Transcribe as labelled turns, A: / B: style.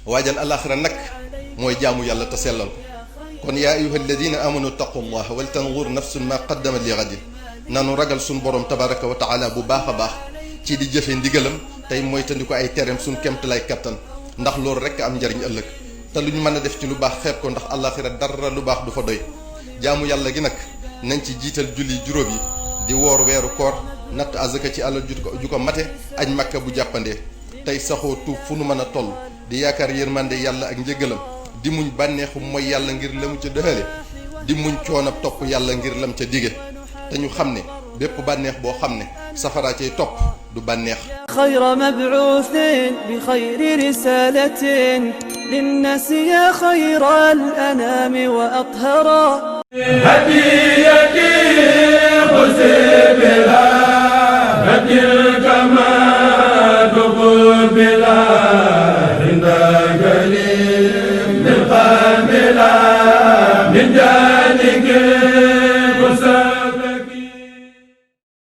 A: waajal alaxira nag mooy jaamu yàlla te sellal ko kon yaa ayuha alladina amanu taqullaha wal tanzur nafsun ma qaddamat li gadin nanu ragal suñ borom tabaraka wa taala bu baax a baax ci di jëfe ndigalam tey mooy tandi ko ay tereem suñ kemtalay kattan ndax loolu rekk am njariñ ëllëg te lu ñu mën a def ci lu baax xeeb ko ndax alaxira dara lu baax du fa doy jaamu yàlla gi nag nañ ci jiital julli juróom yi di woor weeru koor natt azaka ci àlal ju ko mate aj makka bu jàppandee tey saxoo tuub fu nu mën a toll di yaakaar yërmande yàlla ak njëgalam di muñ bànneexu mooy yàlla ngir lamu ca dëxale di muñ coonab topp yàlla ngir lam ca dige te ñu xam ne bépp bànneex boo xam ne safara cay topp du bànneex
B: xayra mab'uuthin bi xayri risaalatin linnaasi yaa xayra al anaami wa athara hadiyati xusi bila